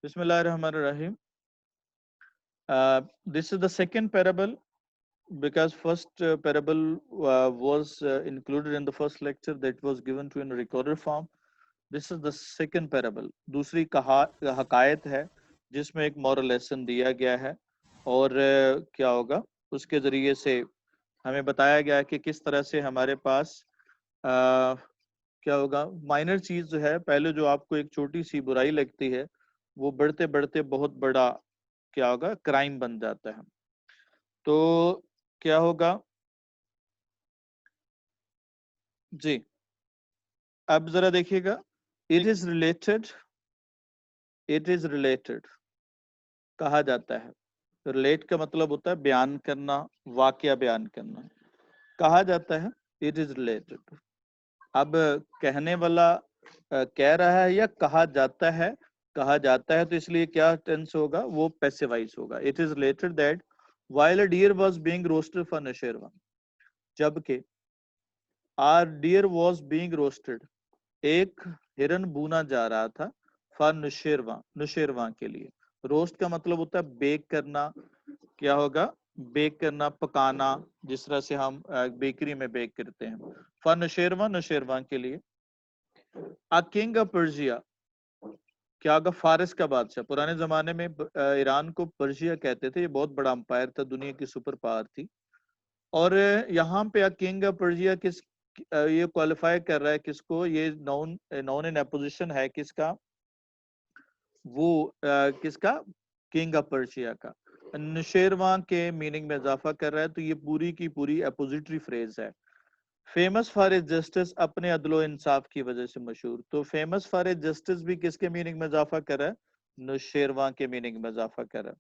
Bismillahirrahmanirrahim. This is the second parable because first parable was included in the first lecture that was given to in recorded form. This is the second parable. दूसरी कहा हकायत है जिसमें एक moral lesson दिया गया है और क्या होगा उसके जरिए से हमें बताया गया है कि किस तरह से हमारे पास क्या होगा माइनर चीज जो है पहले जो आपको एक छोटी सी बुराई लगती है वो बढ़ते बढ़ते बहुत बड़ा क्या होगा क्राइम बन जाता है। तो क्या होगा जी, अब जरा देखिएगा। It is related, it is related कहा जाता है। रिलेट का मतलब होता है बयान करना, वाकया बयान करना। कहा जाता है इट इज रिलेटेड। अब कहने वाला कह रहा है या कहा जाता है, कहा जाता है तो इसलिए क्या टेंस होगा, वो पैसिवाइज होगा। It is related that while a deer was being roasted for नशेरवा, जबकि our deer was being roasted, एक हिरन भूना जा रहा था फॉर नुशेरवा, नुशेरवा के लिए। रोस्ट का मतलब होता है बेक करना। क्या होगा, बेक करना, पकाना, जिस तरह से हम बेकरी में बेक करते हैं। फॉर नुशेरवा, नुशेरवा के लिए। अ किंग ऑफ पर्शिया, क्या होगा, फारिस का बादशाह। पुराने जमाने में ईरान को पर्शिया कहते थे। ये बहुत बड़ा अंपायर था, दुनिया की सुपर पावर थी। और यहाँ पे किंग ऑफ पर्शिया किस ये क्वालिफाई कर रहा है किसको, ये नाउन, नाउन इन अपोजिशन है किसका, वो किसका, किंग ऑफ पर्शिया का। नशेरवा के मीनिंग में इजाफा कर रहा है। तो ये पूरी की पूरी अपोजिटरी फ्रेज है। फेमस फॉर इज जस्टिस, अपने अदलो इंसाफ की वजह से मशहूर। तो फेमस फॉर इज जस्टिस भी किसके मीनिंग में इजाफा कर रहा है, नौशेरवा के मीनिंग में इजाफा कर रहा है।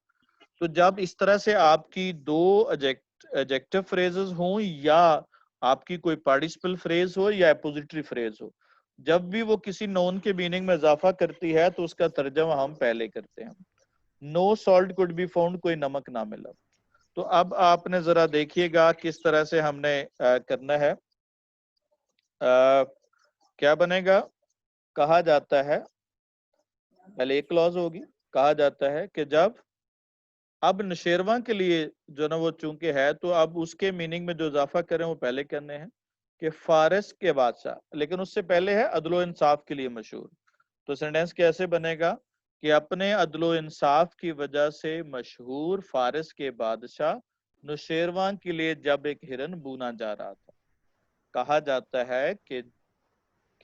तो जब इस तरह से आपकी दो एडजेक्टिव फ्रेजेस हों या आपकी कोई पार्टिसिपल फ्रेज हो या अपोजिटरी फ्रेज हो, जब भी वो किसी नोन के मीनिंग में इजाफा करती है तो उसका तर्जमा हम पहले करते हैं। No salt could be found, कोई नमक ना मिला। तो अब आपने जरा देखिएगा किस तरह से हमने करना है। क्या बनेगा, कहा जाता है, पहले एक क्लॉज होगी। कहा जाता है कि जब, अब नशेरवा के लिए जो ना वो चूंकि है तो अब उसके मीनिंग में जो इजाफा करें वो पहले करने हैं कि फारिस के बादशाह, लेकिन उससे पहले है अदलो इंसाफ के लिए मशहूर। तो सेंटेंस कैसे बनेगा कि अपने अदलो इंसाफ की वजह से मशहूर फारिस के बादशाह नुशेरवा के लिए जब एक हिरन भूना जा रहा था। कहा जाता है कि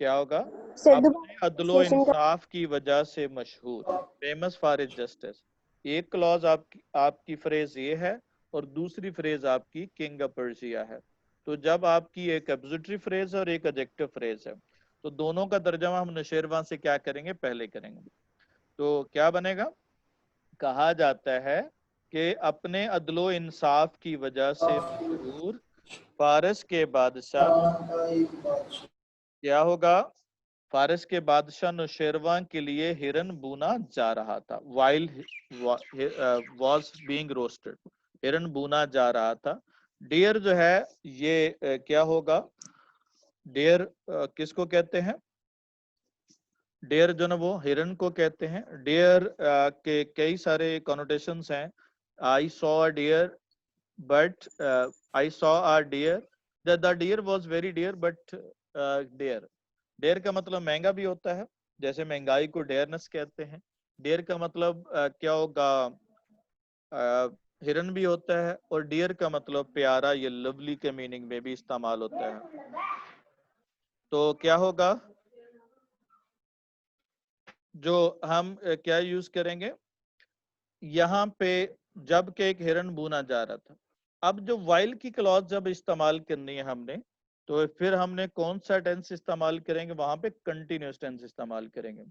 क्या होगा, सर अपने दोबारा अदलो ट्रांसलेशन का। इंसाफ की वजह से मशहूर, फेमस फॉर इज जस्टिस। एक क्लॉज आपकी फ्रेज ये है और दूसरी फ्रेज आपकी किंग ऑफ पर्शिया है। तो जब आपकी एक एब्जिटरी फ्रेज है और एक एडजेक्टिव फ्रेज है तो दोनों का तर्जमा हम नशेरवा से क्या करेंगे, पहले करेंगे। तो क्या बनेगा, कहा जाता है कि अपने अदलो इंसाफ की वजह से मशहूर फारस के बादशाह, क्या होगा, फारस के बादशाह नौशेरवा के लिए हिरन भूना जा रहा था। वाइल वॉज बीइंग रोस्टेड, हिरन भूना जा रहा था। डियर जो है ये क्या होगा, डियर किसको कहते हैं, डियर जो ना वो हिरन को कहते हैं। डियर के कई सारे कॉनोटेशंस हैं। I saw a deer but, I saw a deer, the deer was very dear but deer, dear का मतलब महंगा भी होता है, जैसे महंगाई को डेयरनेस कहते हैं। डेयर का मतलब क्या होगा, हिरन भी होता है। और डियर का मतलब प्यारा, ये लवली के मीनिंग में भी इस्तेमाल होता है। तो क्या होगा, जो हम क्या यूज करेंगे यहाँ पे, जब के एक हिरन भूना जा रहा था। अब जो वाइल की क्लॉज जब इस्तेमाल करनी है हमने, तो फिर हमने कौन सा टेंस इस्तेमाल करेंगे, वहां पे कंटिन्यूस टेंस इस्तेमाल करेंगे।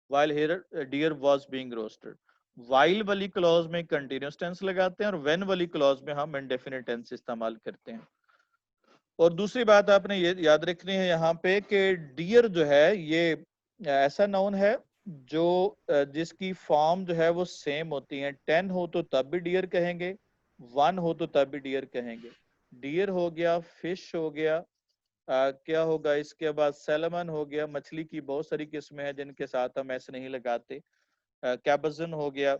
While deer was being roasted, while वाली क्लॉज में कंटिन्यूस टेंस लगाते हैं और व्हेन वाली क्लॉज में हम इंडेफिनिट टेंस इस्तेमाल करते हैं। और दूसरी बात आपने ये याद रखनी है यहाँ पे कि डियर जो है ये ऐसा नाउन है जो जिसकी फॉर्म जो है वो सेम होती है। 10 हो तो तब भी डियर कहेंगे, 1 हो तो तब भी डियर कहेंगे। डियर हो गया, फिश हो गया, क्या होगा इसके बाद, सैलमन हो गया। मछली की बहुत सारी किस्में हैं जिनके साथ हम ऐसे नहीं लगाते। कैबजन हो गया।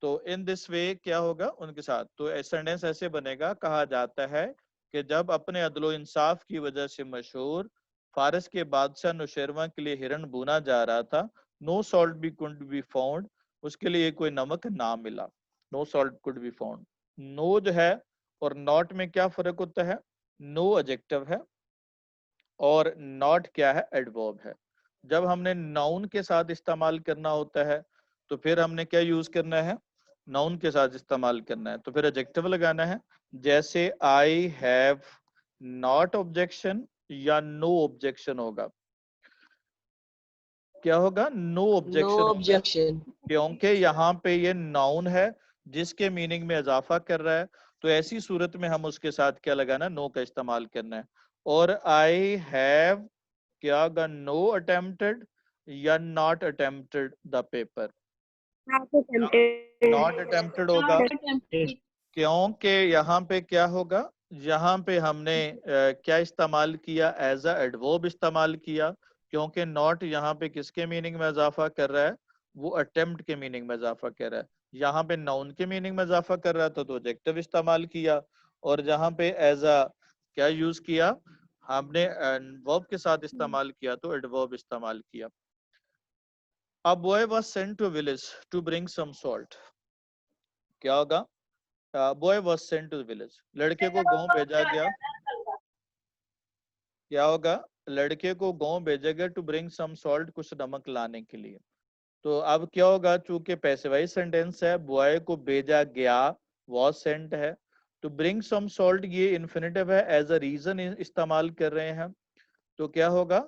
तो इन दिस वे क्या होगा उनके साथ, तो सेंटेंस ऐसे बनेगा, कहा जाता है कि जब अपने अदलो इंसाफ की वजह से मशहूर फारस के बादशाह नुशैरवा के लिए हिरन भुना जा रहा था, no salt be could be found, उसके लिए कोई नमक ना मिला। No salt could be found. No जो है और नॉट में क्या फर्क होता है? नो एडजेक्टिव है और नॉट क्या है? एडवर्ब है। जब हमने नाउन के साथ इस्तेमाल करना होता है तो फिर हमने क्या यूज करना है? नाउन के साथ इस्तेमाल करना है, तो फिर एडजेक्टिव लगाना है। जैसे आई हैव नॉट ऑब्जेक्शन या नो ऑब्जेक्शन होगा। क्या होगा? नो No ऑब्जेक्शन होगा, objection. क्योंकि यहाँ पे ये नाउन है जिसके मीनिंग में इजाफा कर रहा है। तो ऐसी सूरत में हम उसके साथ क्या लगाना? नो का इस्तेमाल करना है। और आई हैव क्या होगा? नो अटेम्प्टेड या not attempted the paper? Not attempted. Not attempted होगा, Not attempted. क्योंकि यहाँ पे क्या होगा? यहाँ पे हमने क्या इस्तेमाल किया? एज अ एडवर्ब इस्तेमाल किया, क्योंकि नॉट यहाँ पे किसके मीनिंग में इजाफा कर रहा है? वो अटेम्प्ट के मीनिंग में इजाफा कर रहा है। यहाँ पे नाउन के मीनिंग में इजाफा कर रहा था तो एडजेक्टिव इस्तेमाल किया, और जहाँ पे एज अ क्या यूज किया हमने? वर्ब के साथ इस्तेमाल किया तो एडवर्ब इस्तेमाल किया। A boy was sent to a village to bring some salt. क्या होगा? Boy was sent to the village, लड़के को गांव भेजा गया। क्या होगा? लड़के को गांव भेजा गया टू ब्रिंग सम सॉल्ट, कुछ नमक लाने के लिए। तो अब क्या होगा? चूंकि पैसिवाइज सेंटेंस है, बॉय को भेजा गया, वॉज सेंट है, तो ब्रिंग सम सॉल्ट ये इन्फिनेटिव है, एज अ रीजन इस्तेमाल कर रहे हैं। तो क्या होगा?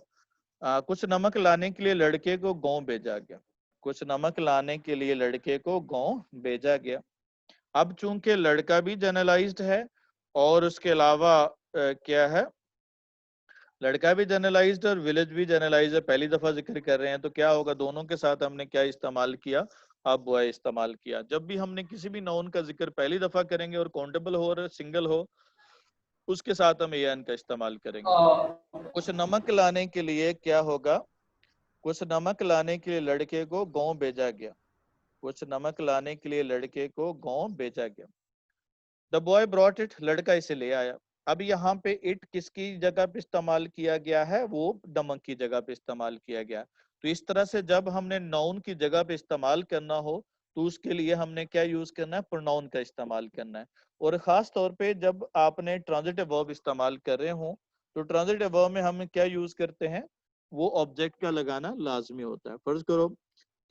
कुछ नमक लाने के लिए लड़के को गांव भेजा गया। कुछ नमक लाने के लिए लड़के को गांव भेजा गया। अब चूंकि लड़का भी जनरलाइज्ड है और उसके अलावा क्या है? लड़का भी जनरलाइज्ड और विलेज भी जनरलाइज्ड है, पहली दफा जिक्र कर रहे हैं, तो क्या होगा? दोनों के साथ हमने क्या इस्तेमाल किया? अब बॉय इस्तेमाल किया। जब भी हमने किसी भी नाउन का जिक्र पहली दफा करेंगे और काउंटेबल हो और सिंगल हो, उसके साथ हम एन का इस्तेमाल करेंगे। कुछ नमक लाने के लिए क्या होगा? कुछ नमक लाने के लिए लड़के को गांव भेजा गया। कुछ नमक लाने के लिए लड़के को गांव भेजा गया। द बॉय ब्रॉट इट, लड़का इसे ले आया। अब यहाँ पे इट किसकी जगह पे इस्तेमाल किया गया है? वो नमक की जगह पे इस्तेमाल किया गया। तो इस तरह से जब हमने नाउन की जगह पे इस्तेमाल करना हो तो उसके लिए हमने क्या यूज करना है? प्रोनाउन का इस्तेमाल करना है। और खास तौर पे जब आपने ट्रांजिटिव वर्ब इस्तेमाल कर रहे हो तो ट्रांजिटिव वर्ब में हम क्या यूज करते हैं? वो ऑब्जेक्ट का लगाना लाजमी होता है। फर्ज करो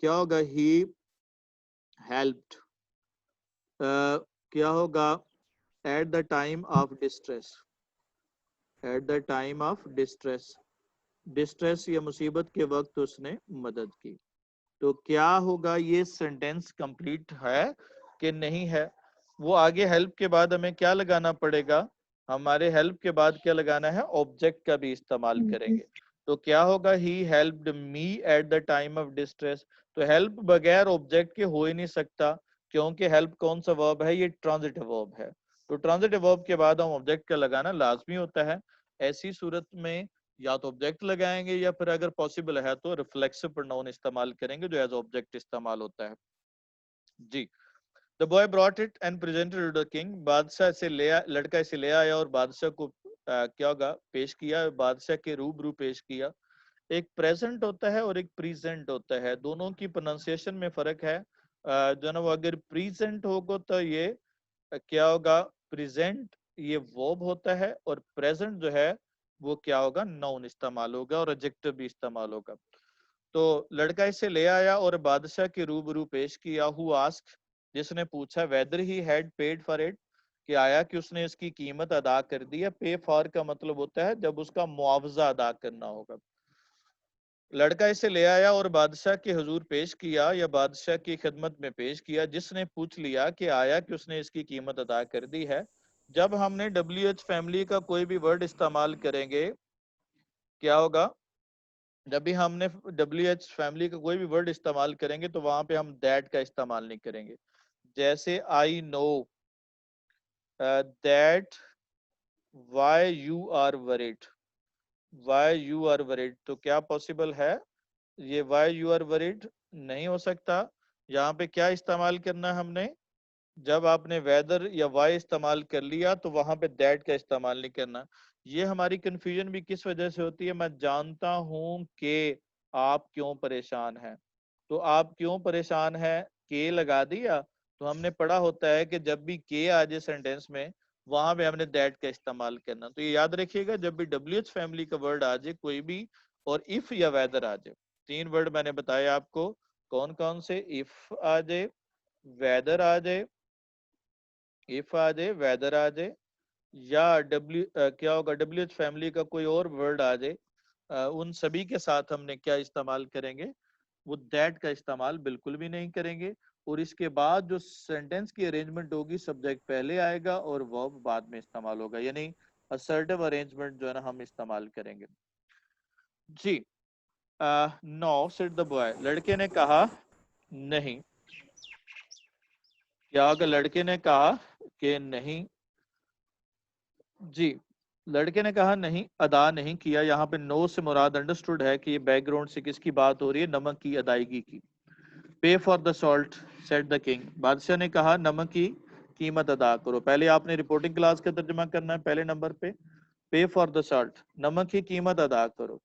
क्या होगा? ही हेल्प्ड, क्या होगा? At the time of distress. At the time of distress, distress या मुसीबत के वक्त उसने मदद की। तो क्या होगा? ये सेंटेंस कंप्लीट है कि नहीं है? वो आगे हेल्प के बाद हमें क्या लगाना पड़ेगा? हमारे हेल्प के बाद क्या लगाना है? ऑब्जेक्ट का भी इस्तेमाल करेंगे। तो क्या होगा? He helped me at the time of distress. तो हेल्प बगैर ऑब्जेक्ट के हो ही नहीं सकता, क्योंकि हेल्प कौन सा वर्ब है? ये ट्रांजिटिव वर्ब है। तो ट्रांजिटिव वर्ब के बाद हम ऑब्जेक्ट का लगाना लाजमी होता है। ऐसी सूरत में या तो ऑब्जेक्ट लगाएंगे या फिर अगर पॉसिबल है तो रिफ्लेक्सिव प्रोनाउन इस्तेमाल करेंगे जो एज ऑब्जेक्ट इस्तेमाल होता है। जी। The boy brought it and presented to the king, बादशाह से ले आया, लड़का इसे ले आया और बादशाह को क्या होगा? पेश किया, बादशाह के रूबरू पेश किया। एक प्रेजेंट होता है और एक प्रेजेंट होता है, दोनों की प्रोनाउंसिएशन में फर्क है। जो ना वो अगर प्रेजेंट होगा तो ये क्या होगा? प्रेजेंट ये वर्ब होता है, और प्रेजेंट जो है वो क्या होगा? नाउन इस्तेमाल होगा और एडजेक्टिव भी इस्तेमाल होगा। तो लड़का इसे ले आया और बादशाह के रूबरू पेश किया। हु आस्क्ड, जिसने पूछा। Weather he had paid for it, कि आया कि उसने इसकी कीमत अदा कर दी है। पे फॉर का मतलब होता है जब उसका मुआवजा अदा करना होगा। लड़का इसे ले आया और बादशाह के हुजूर पेश किया या बादशाह की खिदमत में पेश किया, जिसने पूछ लिया कि आया कि उसने इसकी कीमत अदा कर दी है। जब हमने WH फैमिली का कोई भी वर्ड इस्तेमाल करेंगे, क्या होगा? जब भी हमने WH फैमिली का कोई भी वर्ड इस्तेमाल करेंगे तो वहां पे हम दैट का इस्तेमाल नहीं करेंगे। जैसे I know that why you are worried. Why you are worried, तो क्या पॉसिबल है? ये वाई यू आर वरीड नहीं हो सकता। यहाँ पे क्या इस्तेमाल करना हमने, जब आपने वेदर या वाई इस्तेमाल कर लिया तो वहां पे दैट का इस्तेमाल नहीं करना। ये हमारी कंफ्यूजन भी किस वजह से होती है, मैं जानता हूं कि आप क्यों परेशान हैं। तो आप क्यों परेशान हैं के लगा दिया, तो हमने पढ़ा होता है कि जब भी के आ जाए सेंटेंस में वहां पे हमने दैट का इस्तेमाल करना। तो ये याद रखिएगा, जब भी डब्ल्यूएच फैमिली का वर्ड आ जाए कोई भी, और इफ या वेदर आ जाए, 3 वर्ड मैंने बताए आपको कौन कौन से, इफ आ जाए, वेदर आ जाए, इफ आ जाए, वेदर आ जाए, या क्या होगा, डब्ल्यू एच फैमिली का कोई और वर्ड आ जाए, उन सभी के साथ हमने क्या इस्तेमाल करेंगे, वो दैट का इस्तेमाल बिल्कुल भी नहीं करेंगे। और इसके बाद जो सेंटेंस की अरेंजमेंट होगी, सब्जेक्ट पहले आएगा और वर्ब बाद में इस्तेमाल होगा, यानी असर्टिव अरेंजमेंट जो है ना हम इस्तेमाल करेंगे। जी, नो सिट द बॉय, लड़के ने कहा नहीं। क्या होगा, लड़के ने कहा कि नहीं। जी, लड़के ने कहा नहीं, अदा नहीं किया। यहाँ पे नो से मुराद अंडरस्टूड है कि ये बैकग्राउंड से किसकी बात हो रही है, नमक की अदायगी की। पे for the salt said the king, बादशाह ने कहा नमक की कीमत अदा करो। पहले आपने रिपोर्टिंग क्लास का तर्जुमा करना है पहले नंबर पे फॉर द सॉल्ट, नमक की कीमत अदा करो।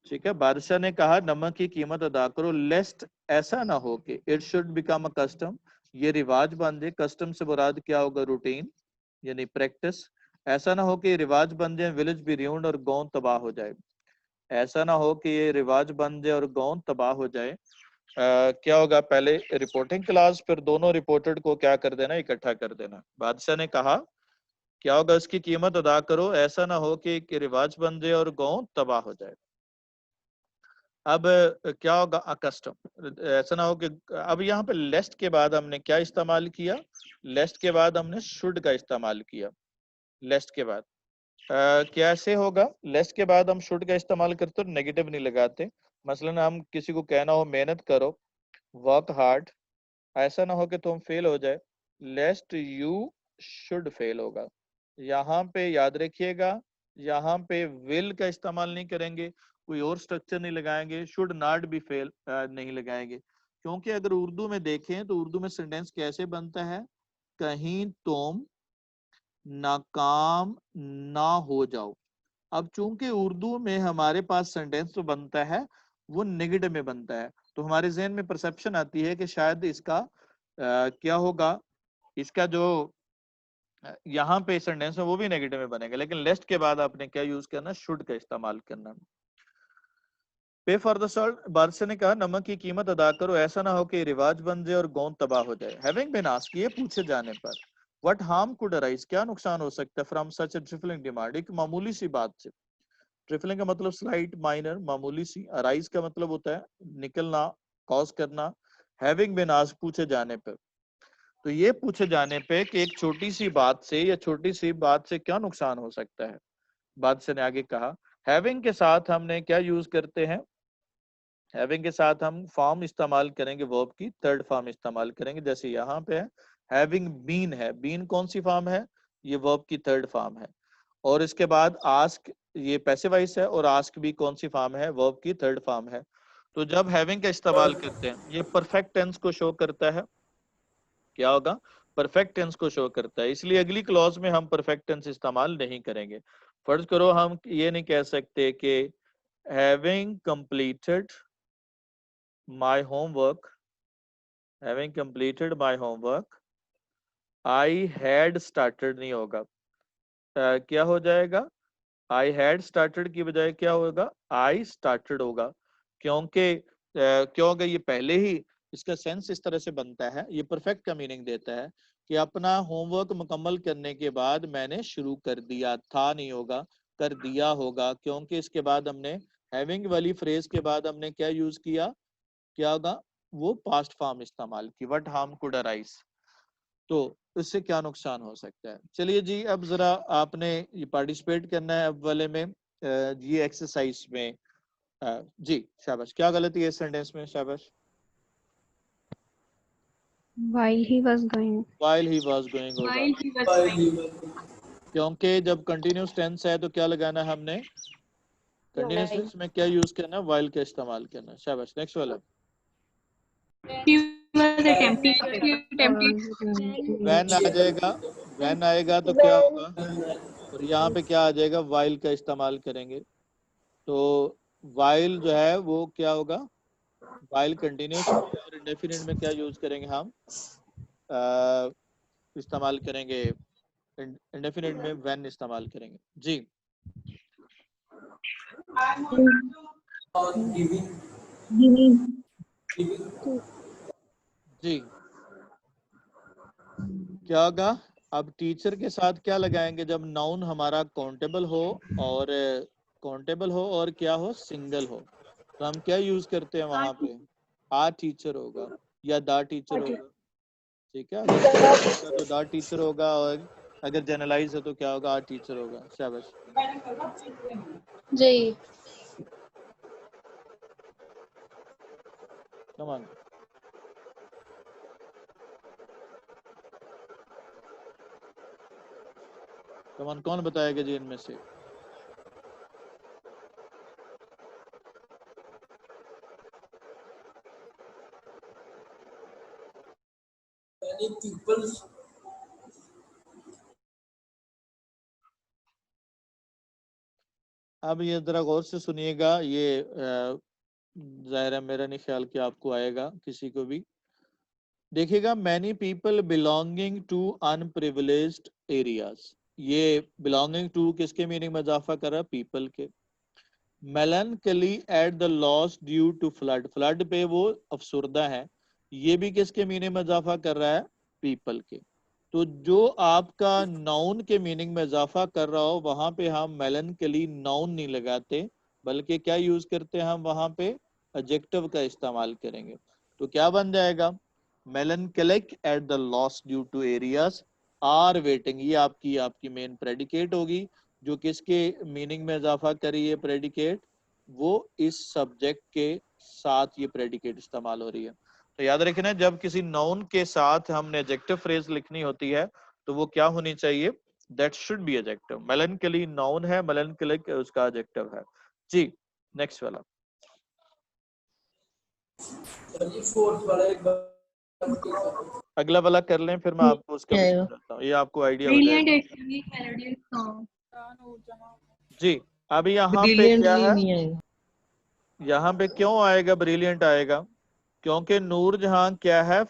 ठीक है, बादशाह ने कहा नमक की कीमत अदा करो, लेस्ट ऐसा ना हो कि it should become a custom, ये रिवाज बन जाए। कस्टम से मुराद क्या होगा, रूटीन यानी प्रैक्टिस। ऐसा ना हो कि रिवाज बन जाए, विलेज बी रूइंड, और गांव तबाह हो जाए। ऐसा ना हो कि ये रिवाज बन जाए और गांव तबाह हो जाए। क्या होगा, पहले रिपोर्टिंग क्लास, फिर दोनों रिपोर्टेड को क्या कर देना, इकट्ठा कर देना। बादशाह ने कहा क्या होगा, इसकी कीमत अदा करो, ऐसा ना हो कि रिवाज बन जाए और गांव तबाह हो जाए। अब क्या होगा, अकस्टम, ऐसा ना हो कि, अब यहाँ पे लेस्ट के बाद हमने क्या इस्तेमाल किया, लेस्ट के बाद हमने शुड का इस्तेमाल किया। लेस्ट के बाद कैसे होगा, लेस्ट के बाद हम शुड का इस्तेमाल करते और नेगेटिव नहीं लगाते। मसलन हम किसी को कहना हो मेहनत करो, वर्क हार्ड, ऐसा ना हो कि तुम फेल हो जाए, लेस्ट यू शुड फेल होगा। यहाँ पे याद रखिएगा, यहाँ पे विल का इस्तेमाल नहीं करेंगे, कोई और स्ट्रक्चर नहीं लगाएंगे, शुड नॉट बी फेल नहीं लगाएंगे। क्योंकि अगर उर्दू में देखें तो उर्दू में सेंटेंस कैसे बनता है, कहीं तुम नाकाम ना हो जाओ। अब चूंकि उर्दू में हमारे पास सेंटेंस तो बनता है वो नेगेटिव में बनता है, तो हमारे जहन में परसेप्शन आती है कि शायद इसका क्या होगा, इसका जो यहाँ पे सेंटेंस है वो भी नेगेटिव में बनेगा। लेकिन लेस्ट के बाद आपने क्या यूज करना, शुड का इस्तेमाल करना। पे फॉर द सॉल्ट, बादशाह ने कहा नमक की कीमत अदा करो, ऐसा ना हो कि रिवाज बन जाए और गौंद तबाह हो जाए। हैविंग बीन आस्क्ड, ये पूछे जाने पर, व्हाट हार्म कुड अराइज, क्या नुकसान हो सकता है, from such a trifling demand, एक मामूली सी बात से। ट्रिफलिंग का मतलब स्लाइट, माइनर, मामूली सी। अराइज का मतलब होता है निकलना, कॉज करना। हैविंग बीन आस्क्ड, पूछे जाने पर। तो ये पूछे जाने पे कि एक छोटी सी बात से या छोटी सी बात से क्या नुकसान हो सकता है, बादशाह ने आगे कहा। हैविंग के साथ हमने क्या यूज करते हैं, हैविंग के साथ हम फॉर्म इस्तेमाल करेंगे, वर्ब की थर्ड फॉर्म इस्तेमाल करेंगे। जैसे यहाँ पे है हैविंग बीन, है बीन कौन सी फॉर्म है, ये वर्ब की थर्ड फॉर्म है। और इसके बाद आस्क, ये पैसिव वॉइस है, और आस्क भी कौन सी फॉर्म है, वर्ब की थर्ड फॉर्म है। तो जब हैविंग का इस्तेमाल करते हैं ये परफेक्ट टेंस को शो करता है। क्या होगा, परफेक्ट टेंस को शो करता है, इसलिए अगली क्लॉज में हम परफेक्ट टेंस इस्तेमाल नहीं करेंगे। फर्ज करो हम ये नहीं कह सकते कि having completed my homework, having completed my homework I had started, नहीं होगा। क्या हो जाएगा, आई हैड स्टार्टेड की बजाय क्या होगा, आई स्टार्टेड होगा। क्योंकि क्योंकि ये पहले ही, इसका सेंस इस तरह से बनता है, ये परफेक्ट का मीनिंग देता है कि अपना होमवर्क मुकम्मल करने के बाद मैंने शुरू कर दिया था, नहीं होगा, कर दिया होगा। क्योंकि इसके बाद हमने हैविंग वाली फ्रेज के बाद हमने क्या यूज किया, क्या होगा, वो पास्ट फॉर्म इस्तेमाल की, व्हाट हार्म कुड अराइज। तो इससे क्या नुकसान हो सकता है। चलिए जी, अब जरा आपने ये पार्टिसिपेट करना है अब वाले में, ये एक्सरसाइज में। जी शाबाश, क्या गलती है इस सेंटेंस में, शाबाश। while he was going. while he was going होगा, While he was going. क्योंकि जब कंटिन्यूस टेंस है तो क्या लगाना है हमने, कंटिन्यूस टेंस में क्या यूज करना है, while का इस्तेमाल करना है। शाबाश, नेक्स्ट वाला। He was attempting. व्हेन आ जाएगा, व्हेन आएगा तो क्या होगा, और यहाँ पे क्या आ जाएगा, वाइल का इस्तेमाल करेंगे। तो वाइल जो है वो क्या होगा, वाइल कंटिन्यूस होगा, और इंडेफिनिट में क्या यूज करेंगे हम, इस्तेमाल करेंगे, इंडेफिनिट में व्हेन इस्तेमाल करेंगे। जी जी क्या होगा, अब टीचर के साथ क्या लगाएंगे, जब नाउन हमारा काउंटेबल हो, और काउंटेबल हो और क्या हो, सिंगल हो, तो हम क्या यूज करते हैं वहां पे, आ टीचर होगा या दा टीचर होगा। ठीक है, अगर सिंगल होगा तो दा टीचर होगा, और अगर जनरलाइज है तो क्या होगा, आ टीचर होगा। शाबाश। जी। Come on. कम ऑन, कौन बताएगा जी इनमें से। अब ये जरा गौर से सुनिएगा, ये जाहिर है मेरा नहीं ख्याल कि आपको आएगा किसी को भी। देखिएगा, many people belonging to underprivileged areas, ये बिलोंगिंग टू किसके मीनिंग में इजाफा कर रहा है, पीपल के। Melancholy at the loss due to flood, flood पे वो अफसुर्दा है, ये भी किसके मीनिंग में इजाफा कर रहा है, पीपल के। तो जो आपका नाउन के मीनिंग में इजाफा कर रहा हो वहां पे हम मेलनकली नाउन नहीं लगाते, बल्कि क्या यूज करते हैं हम वहां पे, एडजेक्टिव का इस्तेमाल करेंगे। तो क्या बन जाएगा, melancholic at the loss due to areas are waiting, ये आपकी आपकी मेन प्रेडिकेट होगी, जो किसके मीनिंग में इजाफा करी है प्रेडिकेट, वो इस सब्जेक्ट के साथ ये प्रेडिकेट इस्तेमाल हो रही है। तो याद रखना, जब किसी नाउन के साथ हमने एडजेक्टिव फ्रेज लिखनी होती है तो वो क्या होनी चाहिए, that should be adjective. मेलनकली noun है, मेलनकलिक उसका एडजेक्टिव है। जी नेक्स्ट वाला। अगला वाला कर लें, फिर मैं आपको उसका भी समझाता हूँ, ये आपको आइडिया हो Brilliant, जाएगा। extremely melodious song. जी अब यहाँ पे क्या ब्रिलियंटली है, नहीं आएगा। यहाँ पे क्यों आएगा ब्रिलियंट आएगा, क्योंकि नूरजहां क्या है,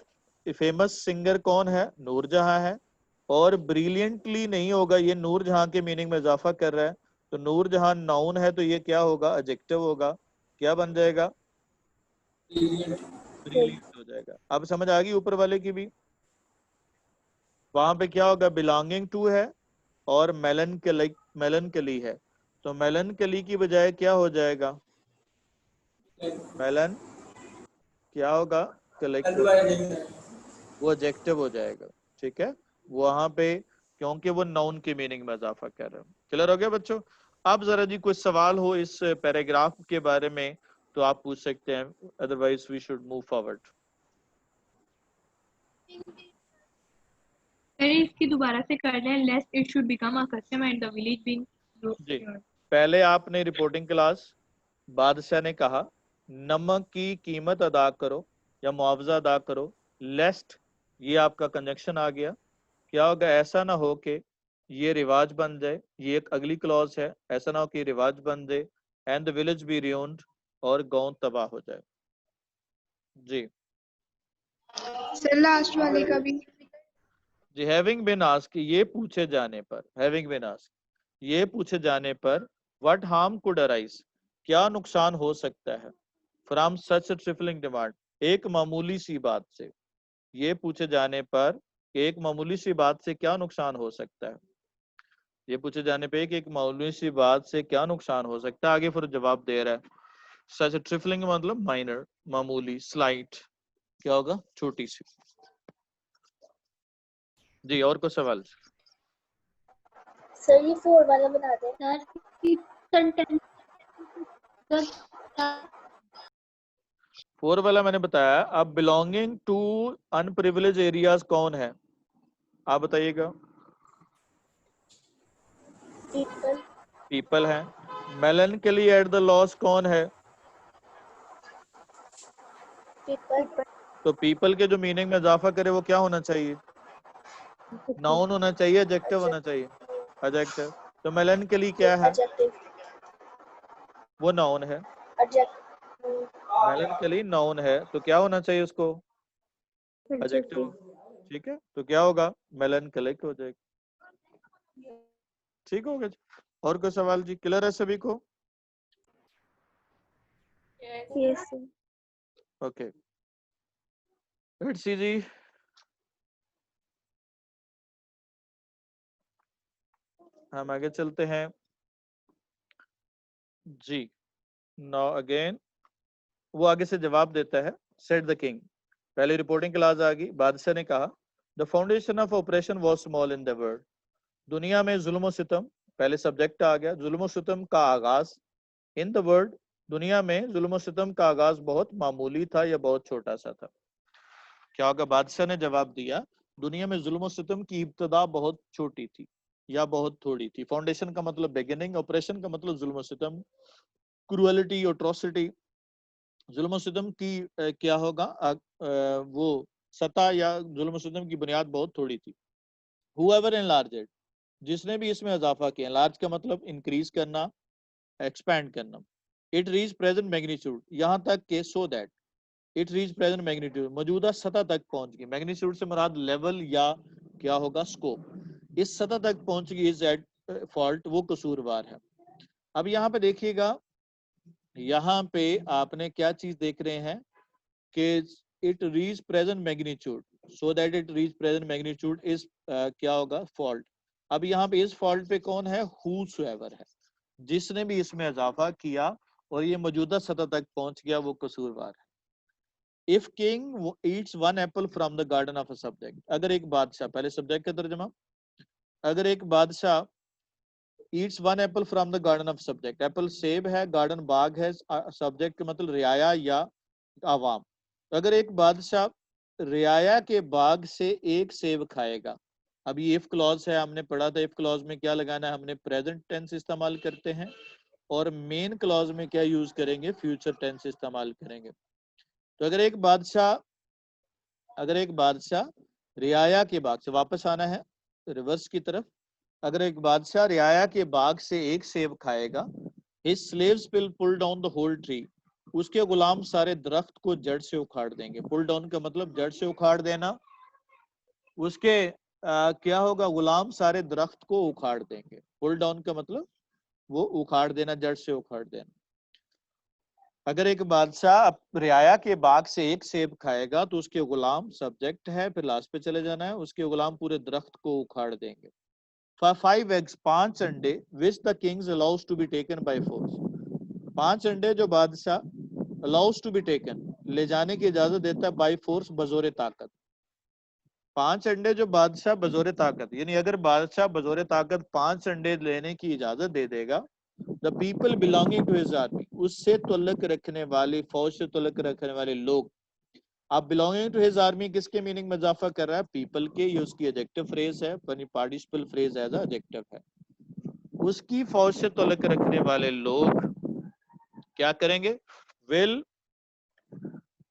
फेमस सिंगर कौन है, नूरजहां है, और ब्रिलियंटली नहीं होगा, ये नूरजहां के मीनिंग में इजाफा कर रहा है। तो नूरजहां नाउन है, तो ये क्या होगा, एडजेक्टिव होगा, क्या बन जाएगा, ब्रिलियंट हो जाएगा। अब समझ आ गई ऊपर वाले की भी। वहां पे क्या होगा, बिलोंगिंग टू है और मेलनकली है, तो मेलनकली की बजाय क्या हो जाएगा, मेलन क्या होगा, कलेक्ट हो जाएगा, वो एडजेक्टिव हो जाएगा। ठीक है, वहां पे क्योंकि वो नाउन के मीनिंग में इजाफा कर रहे हैं। क्लियर हो गया बच्चों। अब जरा जी कुछ सवाल हो इस पैराग्राफ के बारे में तो आप पूछ सकते हैं, otherwise we should move forward. अरे इसकी दोबारा से कर लें, lest it should become a custom and the village being जी पहले आपने रिपोर्टिंग क्लास, बादशाह ने कहा नमक की कीमत अदा करो या मुआवजा अदा करो, लेस्ट ये आपका कंजक्शन आ गया, क्या होगा, ऐसा ना हो कि ये रिवाज बन जाए, ये एक अगली क्लॉज है, ऐसा ना हो कि रिवाज बन जाए, and the village be ruined, और गांव तबाह हो जाए। जी सर लास्ट वाले का भी। जी हैविंग बिन आस्क्ड, ये पूछे जाने पर, हैविंग बिन आस्क्ड ये पूछे जाने पर, व्हाट हार्म कुड अराइज, क्या नुकसान हो सकता है, फ्रॉम सच ट्रिफलिंग डिमांड, एक मामूली सी बात से, ये पूछे जाने पर एक मामूली सी बात से क्या नुकसान हो सकता है, ये पूछे जाने पे कि एक मामूली सी बात से क्या नुकसान हो सकता है, आगे फिर जवाब दे रहा है। सच ट्रिफलिंग मतलब माइनर, मामूली, स्लाइट, क्या होगा, छोटी सी। जी और कुछ सवाल। सर ये 4 वाला बना दें। फोर वाला मैंने बताया। अब बिलोंगिंग टू अनप्रिविलेज एरियाज कौन है, आप बताइएगा। पीपल। पीपल है। मेलनकली एट द लॉस कौन है, पीपल। तो पीपल के जो मीनिंग में इजाफा करे वो क्या होना चाहिए? नाउन होना चाहिए, एडजेक्टिव होना चाहिए? एडजेक्टिव। तो मेलनकली क्या है? एडजेक्टिव। वो नाउन है। एडजेक्टिव। मेलनकली नाउन है तो क्या होना चाहिए उसको? एडजेक्टिव। ठीक है, तो क्या होगा? मेलनकलिक हो जाएगा। ठीक हो गया जी। और कोई सवाल जी? क्लियर है सभी को? यस। ओके, लेट्स सी जी। हम आगे चलते हैं जी। नाउ अगेन वो आगे से जवाब देता है। सेड द किंग, पहले रिपोर्टिंग क्लास आ गई। बादशाह ने कहा the foundation of operation was small in the world, दुनिया में जुल्म और सितम, पहले सब्जेक्ट आ गया, जुल्म और सितम का आगाज। इन द वर्ल्ड, दुनिया में जुल्म और सितम का आगाज बहुत मामूली था या बहुत छोटा सा था। क्या होगा? बादशाह ने जवाब दिया दुनिया में जुल्म और सितम की इब्तदा बहुत छोटी थी या बहुत थोड़ी थी। फाउंडेशन का मतलब बिगिनिंग, ऑपरेशन का मतलब जुल्म और सितम, क्रूएलिटी, एट्रोसिटी। जुल्म और सितम की क्या होगा? वो सतह या जुल्म और सितम की बुनियाद बहुत थोड़ी थी। हुएवर एनलार्जेड, जिसने भी इसमें इजाफा किया। लार्ज का मतलब इंक्रीज करना, एक्सपैंड करना। इट रीच प्रेजेंट मैग्नीट्यूड, यहाँ तक के so that it reach present magnitude, मौजूदा सतह तक पहुंच गई। मैग्नीट्यूड से मुराद लेवल या क्या होगा? स्कोप। इस सतह तक पहुंच गई इज एट फॉल्ट, वो कसूरवार है। अब यहाँ पे देखिएगा, यहाँ पे आपने क्या चीज देख रहे हैं कि it reach present magnitude, so that it reach present magnitude is क्या होगा? फॉल्ट। अब यहाँ पे इस फॉल्ट पे कौन है? हूसोएवर है, जिसने भी इसमें इजाफा किया और ये मौजूदा सतह तक पहुंच गया, वो कसूरवार है। If king Yeats one Apple from the garden of a subject, अगर एक बादशाह, पहले सब्जेक्ट का तर्जमा, अगर एक बादशाह Yeats one Apple from the garden of subject, Apple सेब है, गार्डन बाग है, सब्जेक्ट का मतलब रियाया या आवाम। अगर एक बादशाह रियाया के बाग से एक सेब खाएगा, अब ये इफ क्लॉज है, हमने पढ़ा था इफ क्लॉज में क्या लगाना है? हमने प्रेजेंट टेंस इस्तेमाल करते हैं और मेन क्लॉज में क्या यूज करेंगे? फ्यूचर टेंस इस्तेमाल करेंगे। तो अगर एक बादशाह रियाया के बाग से, वापस आना है रिवर्स की तरफ, अगर एक बादशाह रियाया के बाग से एक सेब खाएगा, his slaves will pull down the whole tree, उसके गुलाम सारे दरख्त को जड़ से उखाड़ देंगे। पुल डाउन का मतलब जड़ से उखाड़ देना, उसके क्या होगा? गुलाम सारे दरख्त को उखाड़ देंगे। पुल डाउन का मतलब वो उखाड़ देना, जड़ से उखाड़ देना। अगर एक बादशाह रियाया के बाग से एक सेब खाएगा तो उसके गुलाम सब्जेक्ट है, फिर लास्ट पे चले जाना है, उसके गुलाम पूरे दरख्त को उखाड़ देंगे। 5 eggs, 5 अंडे, which the kings allows to be taken by force, 5 अंडे जो बादशाह allows to be taken, ले जाने की इजाजत देता है, by force, बजोरे ताकत। 5 अंडे जो बादशाह बजोरे ताकत, यानी अगर बादशाह बजोरे ताकत 5 अंडे लेने की इजाजत दे देगा, the people belonging to his army, उससे तल्लुक रखने वाले, फौज से तल्लुक रखने वाले लोग। अब बिलोंगिंग टू हिज आर्मी किसके मीनिंग में इजाफा कर रहा है? पीपल के, ये उसकी एडजेक्टिव फ्रेज है, पार्टिसिपल फ्रेज एज एडजेक्टिव है। उसकी फौज से तल्लुक रखने वाले लोग क्या करेंगे? Will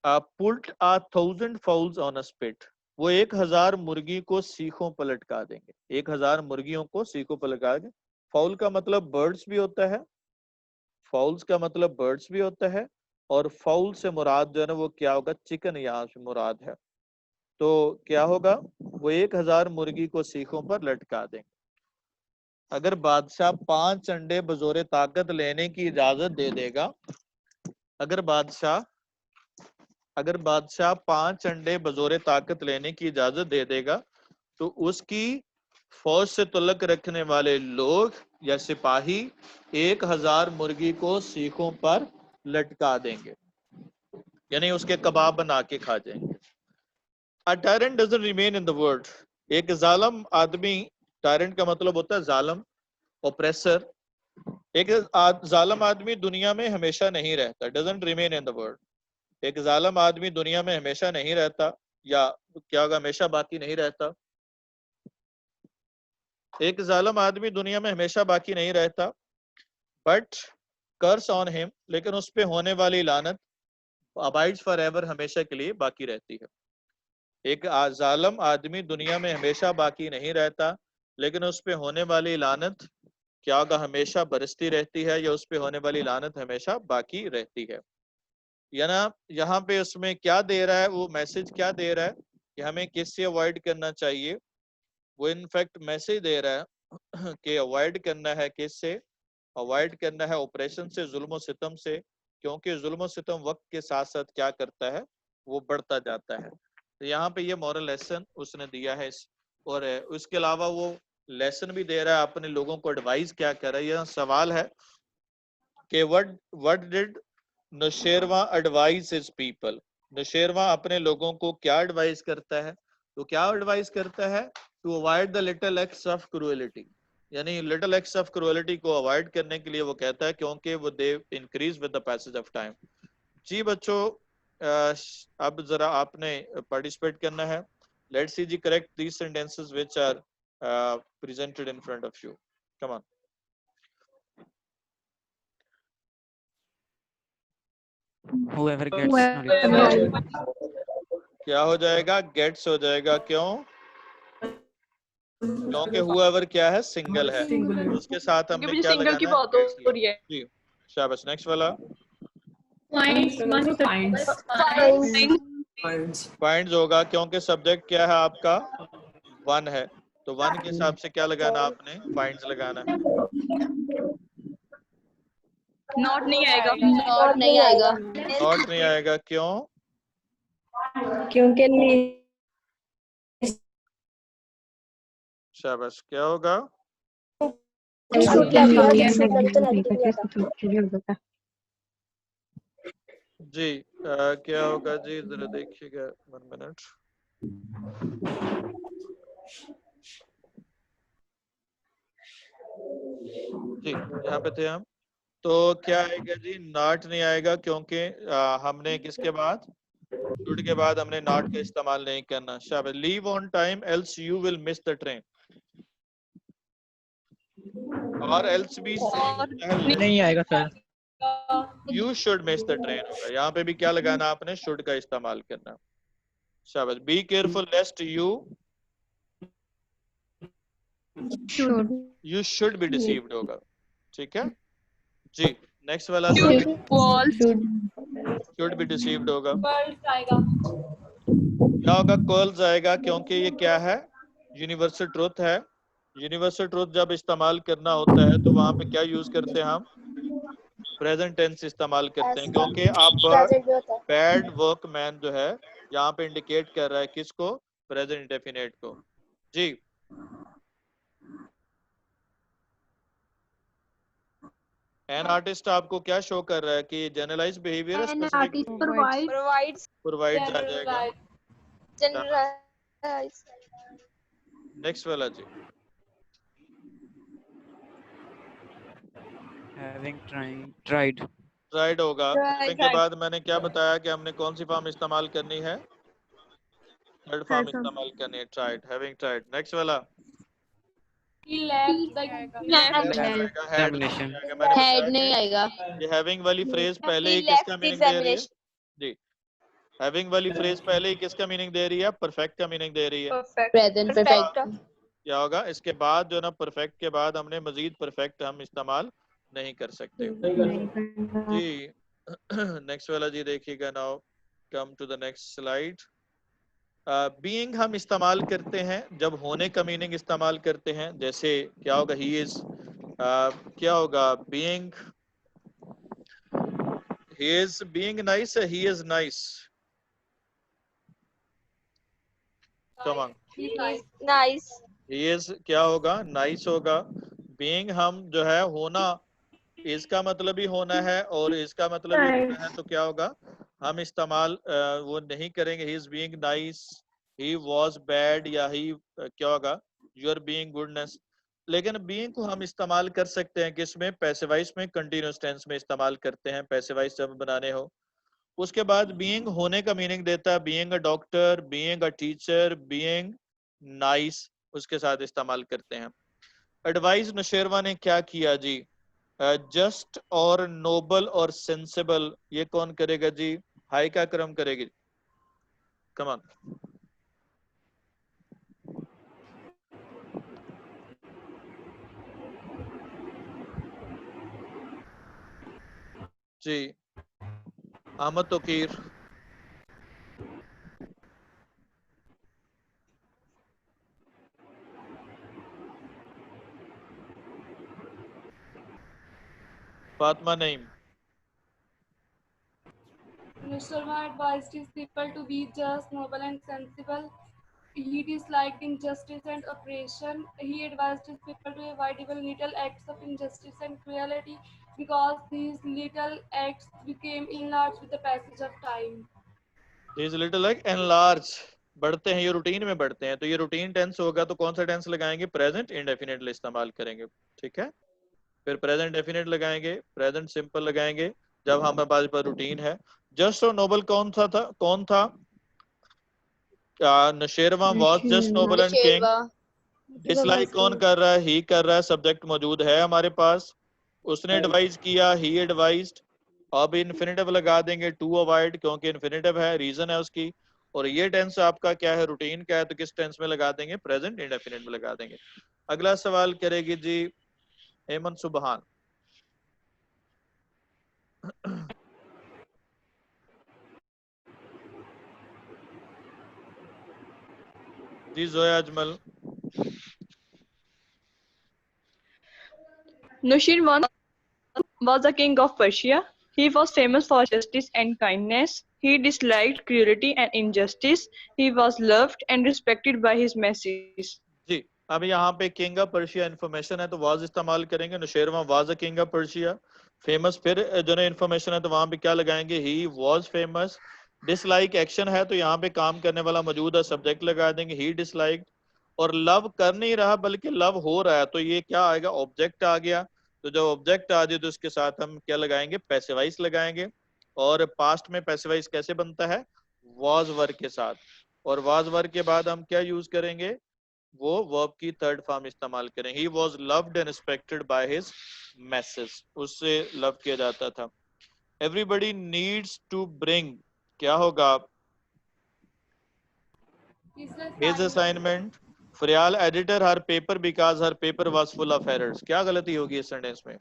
put 1,000 fowls on a spit, वो 1000 मुर्गी को सीखों पर लटका देंगे। 1000 मुर्गियों को सीखों पर लटका देंगे। फाउल का मतलब बर्ड्स भी होता है, फाउल्स का मतलब बर्ड्स भी होता है, और फाउल से मुराद जो है ना वो क्या होगा? चिकन यहाँ से मुराद है। तो क्या होगा? वो 1000 मुर्गी को सीखों पर लटका देंगे। अगर बादशाह 5 अंडे बजोरे ताकत लेने की इजाजत दे देगा, अगर बादशाह 5 अंडे बजोरे ताकत लेने की इजाजत दे देगा, तो उसकी फौज से तल्लुक रखने वाले लोग या सिपाही 1000 मुर्गी को सीखों पर लटका देंगे, यानी उसके कबाब बना के खा जाएंगे। A tyrant doesn't remain in the world, एक जालिम आदमी, टायरेंट का मतलब होता है जालिम, ऑप्रेसर। एक जालिम आदमी दुनिया में हमेशा नहीं रहता, doesn't remain in the world. एक जालिम आदमी दुनिया में हमेशा नहीं रहता, या क्या होगा? हमेशा बाकी नहीं रहता। एक जालिम आदमी दुनिया में हमेशा बाकी नहीं रहता, बट कर्स ऑन हिम, लेकिन उस पे होने वाली लानत, अबाइड्स फॉर एवर हमेशा के लिए बाकी रहती है। एक जालिम आदमी दुनिया में हमेशा बाकी नहीं रहता, लेकिन उस पे होने वाली लानत क्या होगा, हमेशा बरसती रहती है, या उस पे होने वाली लानत हमेशा बाकी रहती है। या ना, यहाँ पे उसमें क्या दे रहा है, वो मैसेज क्या दे रहा है कि हमें किससे अवॉइड करना चाहिए। वो इनफैक्ट मैसेज दे रहा है कि अवॉइड करना है किससे, अवॉइड करना है ऑपरेशन से, जुल्म सितम से, क्योंकि जुल्म सितम वक्त के साथ साथ क्या करता है, वो बढ़ता जाता है। तो यहाँ पे ये मॉरल लेसन उसने दिया है। और उसके अलावा वो लेसन भी दे रहा है, अपने लोगों को एडवाइस क्या कर रहा है। यह सवाल है कि what did Nausherwa advice his people. Nausherwa अपने लोगों को क्या एडवाइस करता है, तो क्या एडवाइस करता है, to avoid the little acts of cruelty, यानी लिटिल एक्ट्स ऑफ क्रूएलिटी को अवॉइड करने के लिए वो कहता है, क्योंकि वो they increase with the passage of time. जी बच्चों, अब जरा आपने पार्टिसिपेट करना है। लेट्स सी जी correct these sentences which are presented in front of you. Come on. Whoever gets knowledge. क्या हो जाएगा, गेट्स हो जाएगा। क्यों? क्योंकि whoever क्या है, सिंगल है, उसके साथ हमने क्या लगाना है, gets लिया। जी शाबाश। नेक्स्ट वाला फाइंड्स होगा, क्योंकि सब्जेक्ट क्या है आपका, वन है, तो वन के हिसाब से क्या लगाना आपने, फाइंड्स लगाना है। नॉट नहीं आएगा। नॉट नहीं आएगा। नॉट नहीं आएगा, क्यों? क्योंकि शाबाश। क्या होगा? जी क्या होगा जी, जरा देखिएगा, 1 मिनट। जी यहाँ पे थे हम, तो क्या आएगा जी, नॉट नहीं आएगा, क्योंकि हमने किसके बाद, शुड के बाद हमने नॉट का इस्तेमाल नहीं करना। शाबाश। Leave on time else you will miss the train, और एल्स भी नहीं आएगा sir. You should miss the train होगा। यहाँ पे भी क्या लगाना आपने, शुड का इस्तेमाल करना। शाबाश। Be careful लेस्ट you should be deceived होगा। ठीक है जी। नेक्स्ट वाला शुड बी डिसीव्ड होगा। क्या होगा, कर्ल्स आएगा, क्योंकि ये क्या है, यूनिवर्सल ट्रुथ है। यूनिवर्सल ट्रुथ जब इस्तेमाल करना होता है तो वहां पे क्या यूज करते हैं हम, प्रेजेंट टेंस इस्तेमाल करते हैं, क्योंकि अब बैड वर्कमैन जो है यहाँ पे इंडिकेट कर रहा है किसको, प्रेजेंट इंडेफिनिट को। जी एन आर्टिस्ट आपको क्या शो कर रहा है कि जनरलाइज बिहेवियर, स्पेसिफिक प्रोवाइड्स आ जाएगा। नेक्स्ट वाला जी, Having tried. ट्राइड होगा। के बाद मैंने क्या बताया कि हमने कौन सी फॉर्म इस्तेमाल करनी है, थर्ड फॉर्म इस्तेमाल करनी है, ट्राइड, हैविंग ट्राइड। नेक्स्ट वाला हेड नहीं आएगा। ये हैविंग वाली फ्रेज पहले ही किसका मीनिंग दे रही है जी, हैविंग वाली फ्रेज पहले ही किसका मीनिंग दे रही है, परफेक्ट का मीनिंग दे रही है। Present perfect. क्या होगा इसके बाद जो ना, परफेक्ट के बाद हमने मजीद परफेक्ट हम इस्तेमाल नहीं कर सकते जी। नेक्स्ट वाला जी देखिएगा, now come to the next slide. Being हम इस्तेमाल करते हैं जब होने का मीनिंग इस्तेमाल करते हैं, जैसे क्या होगा, ही इज, क्या होगा, being, he is being nice, he is nice. Come on, nice. He is क्या होगा, नाइस होगा। बीइंग हम जो है होना, इसका मतलब ही होना है और इसका मतलब ही होना है, तो क्या होगा, हम इस्तेमाल वो नहीं करेंगे, he is being nice, he was bad, या ही क्या होगा, यू आर बीइंग गुडनेस। लेकिन बीइंग को हम इस्तेमाल कर सकते हैं किसमें, पैसिवाइज में, कंटिन्यूअस टेंस में इस्तेमाल करते हैं, पैसिवाइज जब बनाने हो। उसके बाद बीइंग होने का मीनिंग देता है, being a doctor, being a teacher, being nice, उसके साथ इस्तेमाल करते हैं। एडवाइस नौशेरवा ने क्या किया जी, जस्ट और नोबल और सेंसिबल, ये कौन करेगा जी, हाई का क्रम करेगी, कम ऑन। जी Ahmed Tauqeer. Fatima Naeem. Nusharma advised his people to be just, noble, and sensible. He disliked injustice and oppression. He advised his people to avoid even little acts of injustice and cruelty because these little acts became enlarged with the passage of time. These little like enlarge, बढ़ते हैं, ये routine में बढ़ते हैं, तो ये routine tense होगा, तो कौन सा टेंस लगाएंगे? प्रेजेंट इंडेफिनिटली इस्तेमाल करेंगे, ठीक है। फिर प्रेजेंट डेफिनेट लगाएंगे, प्रेजेंट सिंपल लगाएंगे जब हमारे पास रूटीन है। जस्ट और नोबल कौन सा था, कौन था? Nushirvan was just noble and king. Dislike कौन कर रहा है? ही कर रहा है, सब्जेक्ट मौजूद है हमारे पास। उसने एडवाइज किया, ही एडवाइज्ड। अब इन्फिनेटिव लगा देंगे टू अवॉइड, क्योंकि इन्फिनेटिव है, रीजन है उसकी। और ये टेंस आपका क्या है? रूटीन का है, तो किस टेंस में लगा देंगे? प्रेजेंट इंडेफिनिट में लगा देंगे। अगला सवाल करेगी जी हेमंत सुबहान। जी Zoya Ajmal. Nushirwan was a king of Persia. He was famous for justice and kindness. He disliked cruelty and injustice. He was loved and respected by his masses. जी अब यहाँ पे किंग ऑफ पर्शिया इन्फॉर्मेशन है, तो वाज इस्तेमाल करेंगे। Nushirvan was a king of Persia. Famous फिर जो है इन्फॉर्मेशन है, तो वहां पे क्या लगाएंगे? He was famous. Dislike action है, तो यहाँ पे काम करने वाला मौजूद है, सब्जेक्ट लगा देंगे, ही डिसलाइक। और लव कर नहीं रहा बल्कि लव हो रहा है, तो ये क्या आएगा? ऑब्जेक्ट आ गया। तो जब ऑब्जेक्ट आ जाए तो उसके साथ हम क्या लगाएंगे? पैसिवाइज लगाएंगे। और पास्ट में पैसिवाइज कैसे बनता है? वाज वर्ब के साथ। और वाज वर्ब के बाद हम क्या यूज करेंगे? वो वर्ब की थर्ड फॉर्म इस्तेमाल करें। He was loved and respected by his message, उससे लव किया जाता था। एवरीबडी नीड्स टू ब्रिंग, क्या होगा? His assignment. Fariyal editor her paper because her paper was full of errors. क्या गलती होगी इस सेंटेंस में?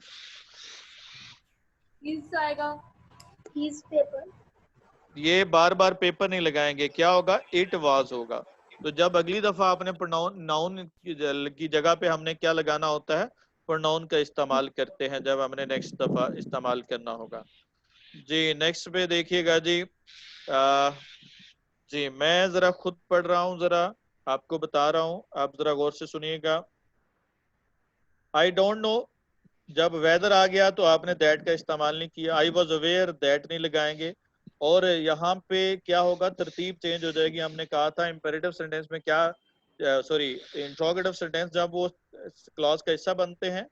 His आएगा। His paper. ये बार बार पेपर नहीं लगाएंगे, क्या होगा? इट वाज होगा। तो जब अगली दफा आपने प्रोनाउन नाउन की जगह पे हमने क्या लगाना होता है? प्रोनाउन का इस्तेमाल करते हैं जब हमने नेक्स्ट दफा इस्तेमाल करना होगा। जी नेक्स्ट पे देखिएगा जी। जी मैं जरा खुद पढ़ रहा हूँ, जरा आपको बता रहा हूँ, आप जरा गौर से सुनिएगा। आई डोंट नो, जब वेदर आ गया तो आपने दैट का इस्तेमाल नहीं किया। आई वॉज अवेयर, दैट नहीं लगाएंगे। और यहाँ पे क्या होगा? तरतीब चेंज हो जाएगी। हमने कहा था इंपेरेटिव सेंटेंस में क्या, सॉरी इंट्रोगेटिव सेंटेंस जब वो क्लॉज का हिस्सा बनते हैं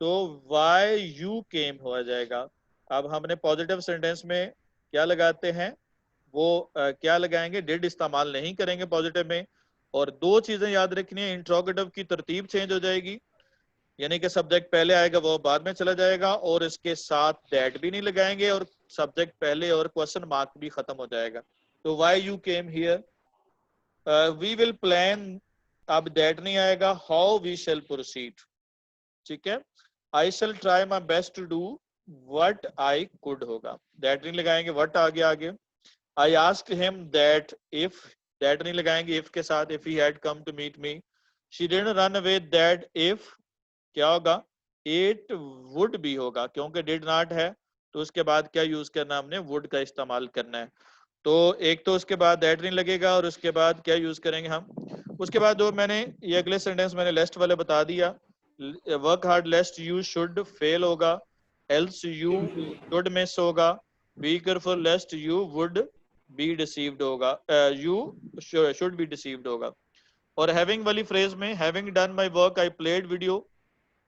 तो वाई यू केम हो जाएगा। अब हमने पॉजिटिव सेंटेंस में क्या लगाते हैं? वो क्या लगाएंगे? डिड इस्तेमाल नहीं करेंगे पॉजिटिव में। और दो चीजें याद रखनी है, इंट्रोगेटिव की तरतीब चेंज हो जाएगी, यानी कि सब्जेक्ट पहले आएगा वो बाद में चला जाएगा, और इसके साथ दैट भी नहीं लगाएंगे, और सब्जेक्ट पहले और क्वेश्चन मार्क भी खत्म हो जाएगा। तो why you came here, we will plan, अब दैट नहीं आएगा, हाउ वी शैल प्रोसीड, ठीक है। I shall try my best to do what I could होगा, दैट नहीं लगाएंगे, व्हाट आ गया आगे। I asked him that if, that नहीं लगाएंगे इफ के साथ, if he had come to meet me. She didn't run away that if, क्या होगा? इट वुड भी होगा, क्योंकि डिड नॉट है, तो उसके बाद क्या यूज करना? हमने वुड का इस्तेमाल करना है। तो एक तो उसके बाद दैट नहीं लगेगा, और उसके बाद क्या यूज करेंगे हम? उसके बाद जो मैंने ये अगले सेंटेंस मैंने लेस्ट वाले बता दिया, work hard लेस्ट you should fail होगा, एल्स यू शुड मिस होगा, be careful लेस्ट you would be deceived होगा, यू शुड बी डिसीव्ड होगा। और हैविंग वाली फ्रेज में, having done my work I played video,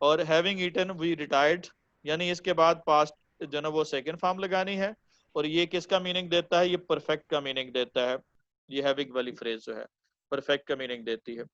और हैविंग ईटन वी रिटायर्ड, यानी इसके बाद पास्ट जो ना वो सेकंड फॉर्म लगानी है। और ये किसका मीनिंग देता है? ये परफेक्ट का मीनिंग देता है। ये हैविंग वाली फ्रेज जो है परफेक्ट का मीनिंग देती है।